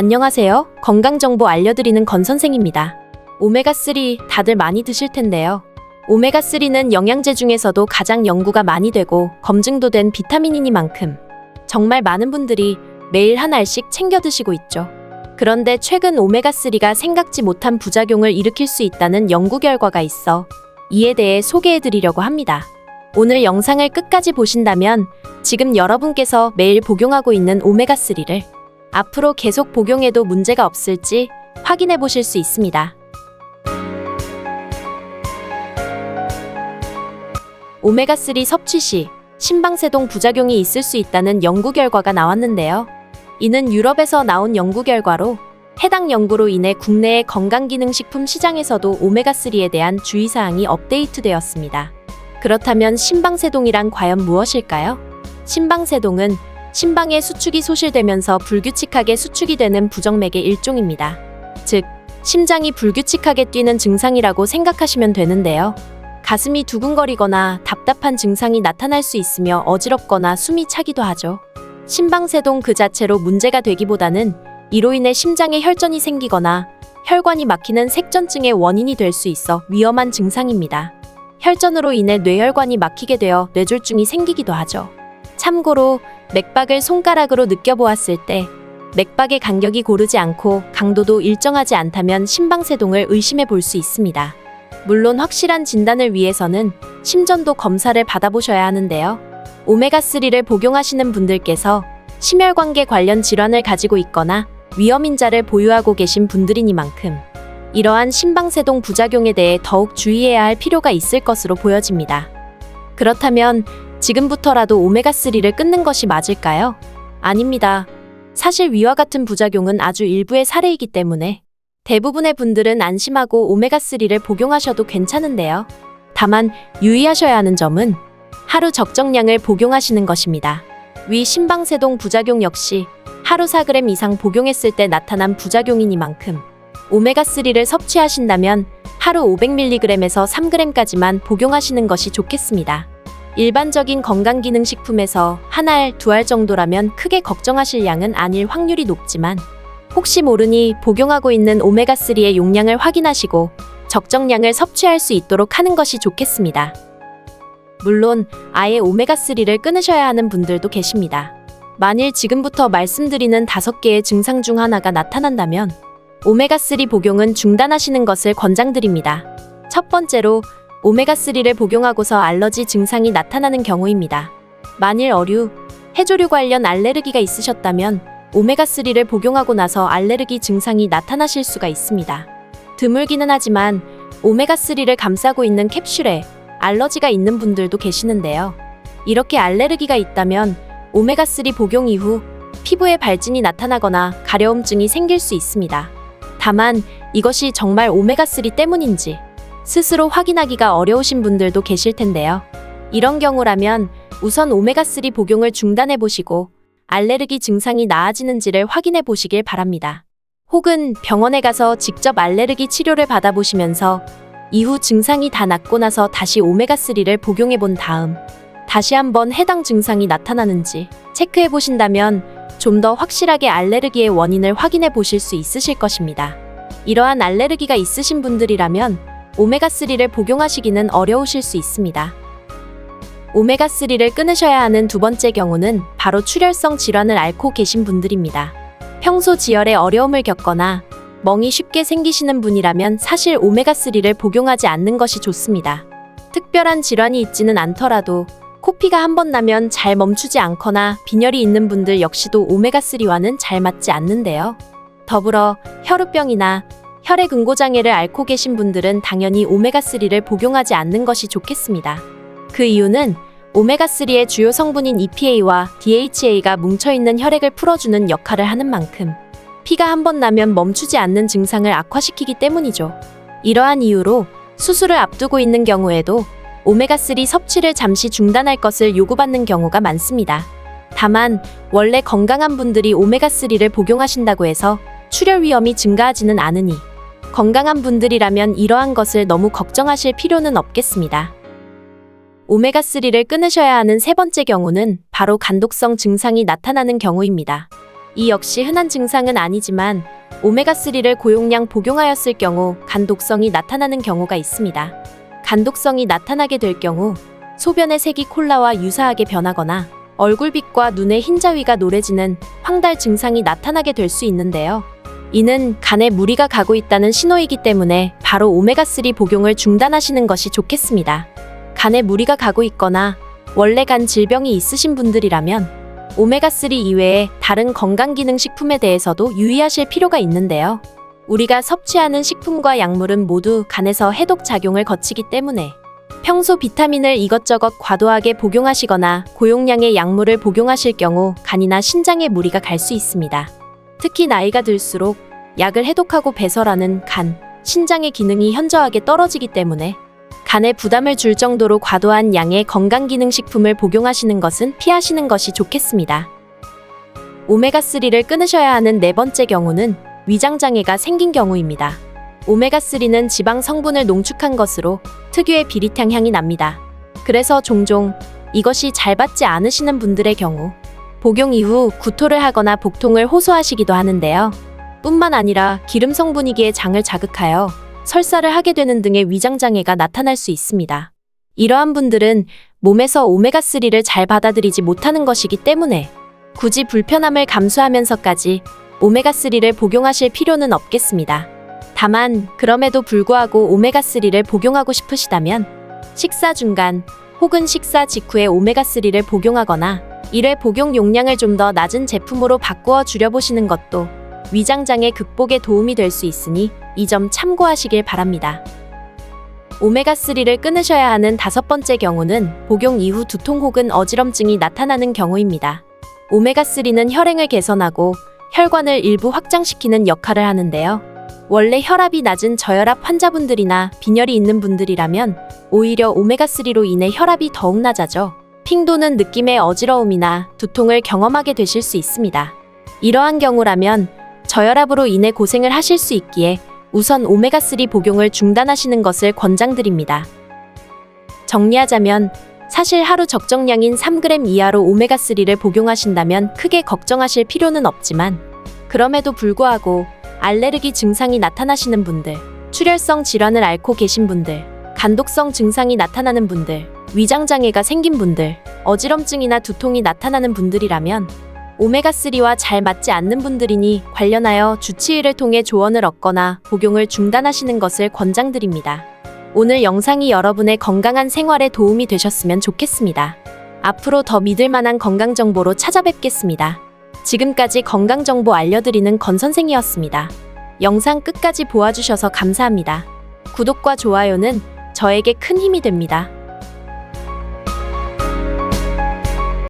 안녕하세요. 건강정보 알려드리는 건선생입니다. 오메가3 다들 많이 드실 텐데요. 오메가3는 영양제 중에서도 가장 연구가 많이 되고 검증도 된 비타민이니만큼 정말 많은 분들이 매일 한 알씩 챙겨 드시고 있죠. 그런데 최근 오메가3가 생각지 못한 부작용을 일으킬 수 있다는 연구 결과가 있어 이에 대해 소개해 드리려고 합니다. 오늘 영상을 끝까지 보신다면 지금 여러분께서 매일 복용하고 있는 오메가3를 앞으로 계속 복용해도 문제가 없을지 확인해 보실 수 있습니다. 오메가3 섭취 시 심방세동 부작용이 있을 수 있다는 연구 결과가 나왔는데요. 이는 유럽에서 나온 연구 결과로 해당 연구로 인해 국내의 건강기능식품 시장에서도 오메가3에 대한 주의사항이 업데이트되었습니다. 그렇다면 심방세동이란 과연 무엇일까요? 심방세동은 심방의 수축이 소실되면서 불규칙하게 수축이 되는 부정맥의 일종입니다. 즉, 심장이 불규칙하게 뛰는 증상이라고 생각하시면 되는데요. 가슴이 두근거리거나 답답한 증상이 나타날 수 있으며 어지럽거나 숨이 차기도 하죠. 심방세동 그 자체로 문제가 되기보다는 이로 인해 심장에 혈전이 생기거나 혈관이 막히는 색전증의 원인이 될 수 있어 위험한 증상입니다. 혈전으로 인해 뇌혈관이 막히게 되어 뇌졸중이 생기기도 하죠. 참고로 맥박을 손가락으로 느껴보았을 때 맥박의 간격이 고르지 않고 강도도 일정하지 않다면 심방세동을 의심해 볼 수 있습니다. 물론 확실한 진단을 위해서는 심전도 검사를 받아보셔야 하는데요. 오메가3를 복용하시는 분들께서 심혈관계 관련 질환을 가지고 있거나 위험인자를 보유하고 계신 분들이니만큼 이러한 심방세동 부작용에 대해 더욱 주의해야 할 필요가 있을 것으로 보여집니다. 그렇다면 지금부터라도 오메가3를 끊는 것이 맞을까요? 아닙니다. 사실 위와 같은 부작용은 아주 일부의 사례이기 때문에 대부분의 분들은 안심하고 오메가3를 복용하셔도 괜찮은데요. 다만 유의하셔야 하는 점은 하루 적정량을 복용하시는 것입니다. 위 심방세동 부작용 역시 하루 4g 이상 복용했을 때 나타난 부작용이니만큼 오메가3를 섭취하신다면 하루 500mg에서 3g까지만 복용하시는 것이 좋겠습니다. 일반적인 건강기능식품에서 한 알, 두 알 정도라면 크게 걱정하실 양은 아닐 확률이 높지만 혹시 모르니 복용하고 있는 오메가3의 용량을 확인하시고 적정량을 섭취할 수 있도록 하는 것이 좋겠습니다. 물론 아예 오메가3를 끊으셔야 하는 분들도 계십니다. 만일 지금부터 말씀드리는 5개의 증상 중 하나가 나타난다면 오메가3 복용은 중단하시는 것을 권장드립니다. 첫 번째로 오메가3를 복용하고서 알러지 증상이 나타나는 경우입니다. 만일 어류, 해조류 관련 알레르기가 있으셨다면 오메가3를 복용하고 나서 알레르기 증상이 나타나실 수가 있습니다. 드물기는 하지만 오메가3를 감싸고 있는 캡슐에 알러지가 있는 분들도 계시는데요. 이렇게 알레르기가 있다면 오메가3 복용 이후 피부에 발진이 나타나거나 가려움증이 생길 수 있습니다. 다만 이것이 정말 오메가3 때문인지 스스로 확인하기가 어려우신 분들도 계실 텐데요. 이런 경우라면 우선 오메가3 복용을 중단해 보시고 알레르기 증상이 나아지는지를 확인해 보시길 바랍니다. 혹은 병원에 가서 직접 알레르기 치료를 받아보시면서 이후 증상이 다 낫고 나서 다시 오메가3를 복용해 본 다음 다시 한번 해당 증상이 나타나는지 체크해 보신다면 좀 더 확실하게 알레르기의 원인을 확인해 보실 수 있으실 것입니다. 이러한 알레르기가 있으신 분들이라면 오메가3를 복용하시기는 어려우실 수 있습니다. 오메가3를 끊으셔야 하는 두 번째 경우는 바로 출혈성 질환을 앓고 계신 분들입니다. 평소 지혈에 어려움을 겪거나 멍이 쉽게 생기시는 분이라면 사실 오메가3를 복용하지 않는 것이 좋습니다. 특별한 질환이 있지는 않더라도 코피가 한 번 나면 잘 멈추지 않거나 빈혈이 있는 분들 역시도 오메가3와는 잘 맞지 않는데요. 더불어 혈우병이나 혈액응고장애를 앓고 계신 분들은 당연히 오메가3를 복용하지 않는 것이 좋겠습니다. 그 이유는 오메가3의 주요 성분인 EPA와 DHA가 뭉쳐있는 혈액을 풀어주는 역할을 하는 만큼 피가 한 번 나면 멈추지 않는 증상을 악화시키기 때문이죠. 이러한 이유로 수술을 앞두고 있는 경우에도 오메가3 섭취를 잠시 중단할 것을 요구받는 경우가 많습니다. 다만 원래 건강한 분들이 오메가3를 복용하신다고 해서 출혈 위험이 증가하지는 않으니 건강한 분들이라면 이러한 것을 너무 걱정하실 필요는 없겠습니다. 오메가3를 끊으셔야 하는 세 번째 경우는 바로 간독성 증상이 나타나는 경우입니다. 이 역시 흔한 증상은 아니지만 오메가3를 고용량 복용하였을 경우 간독성이 나타나는 경우가 있습니다. 간독성이 나타나게 될 경우 소변의 색이 콜라와 유사하게 변하거나 얼굴빛과 눈의 흰자위가 노래지는 황달 증상이 나타나게 될 수 있는데요. 이는 간에 무리가 가고 있다는 신호이기 때문에 바로 오메가3 복용을 중단하시는 것이 좋겠습니다. 간에 무리가 가고 있거나 원래 간 질병이 있으신 분들이라면 오메가3 이외에 다른 건강기능식품에 대해서도 유의하실 필요가 있는데요. 우리가 섭취하는 식품과 약물은 모두 간에서 해독작용을 거치기 때문에 평소 비타민을 이것저것 과도하게 복용하시거나 고용량의 약물을 복용하실 경우 간이나 신장에 무리가 갈 수 있습니다. 특히 나이가 들수록 약을 해독하고 배설하는 간, 신장의 기능이 현저하게 떨어지기 때문에 간에 부담을 줄 정도로 과도한 양의 건강기능식품을 복용하시는 것은 피하시는 것이 좋겠습니다. 오메가3를 끊으셔야 하는 네 번째 경우는 위장장애가 생긴 경우입니다. 오메가3는 지방 성분을 농축한 것으로 특유의 비릿한 향이 납니다. 그래서 종종 이것이 잘 받지 않으시는 분들의 경우 복용 이후 구토를 하거나 복통을 호소하시기도 하는데요. 뿐만 아니라 기름 성분이기에 장을 자극하여 설사를 하게 되는 등의 위장장애가 나타날 수 있습니다. 이러한 분들은 몸에서 오메가3를 잘 받아들이지 못하는 것이기 때문에 굳이 불편함을 감수하면서까지 오메가3를 복용하실 필요는 없겠습니다. 다만 그럼에도 불구하고 오메가3를 복용하고 싶으시다면 식사 중간 혹은 식사 직후에 오메가3를 복용하거나 1회 복용 용량을 좀 더 낮은 제품으로 바꾸어 줄여보시는 것도 위장장애 극복에 도움이 될 수 있으니 이 점 참고하시길 바랍니다. 오메가3를 끊으셔야 하는 다섯 번째 경우는 복용 이후 두통 혹은 어지럼증이 나타나는 경우입니다. 오메가3는 혈행을 개선하고 혈관을 일부 확장시키는 역할을 하는데요. 원래 혈압이 낮은 저혈압 환자분들이나 빈혈이 있는 분들이라면 오히려 오메가3로 인해 혈압이 더욱 낮아져 핑 도는 느낌의 어지러움이나 두통을 경험하게 되실 수 있습니다. 이러한 경우라면 저혈압으로 인해 고생을 하실 수 있기에 우선 오메가3 복용을 중단하시는 것을 권장드립니다. 정리하자면 사실 하루 적정량인 3g 이하로 오메가3를 복용하신다면 크게 걱정하실 필요는 없지만 그럼에도 불구하고 알레르기 증상이 나타나시는 분들, 출혈성 질환을 앓고 계신 분들, 간독성 증상이 나타나는 분들, 위장장애가 생긴 분들, 어지럼증이나 두통이 나타나는 분들이라면 오메가3와 잘 맞지 않는 분들이니 관련하여 주치의를 통해 조언을 얻거나 복용을 중단하시는 것을 권장드립니다. 오늘 영상이 여러분의 건강한 생활에 도움이 되셨으면 좋겠습니다. 앞으로 더 믿을 만한 건강정보로 찾아뵙겠습니다. 지금까지 건강정보 알려드리는 건선생이었습니다. 영상 끝까지 보아주셔서 감사합니다. 구독과 좋아요는 저에게 큰 힘이 됩니다.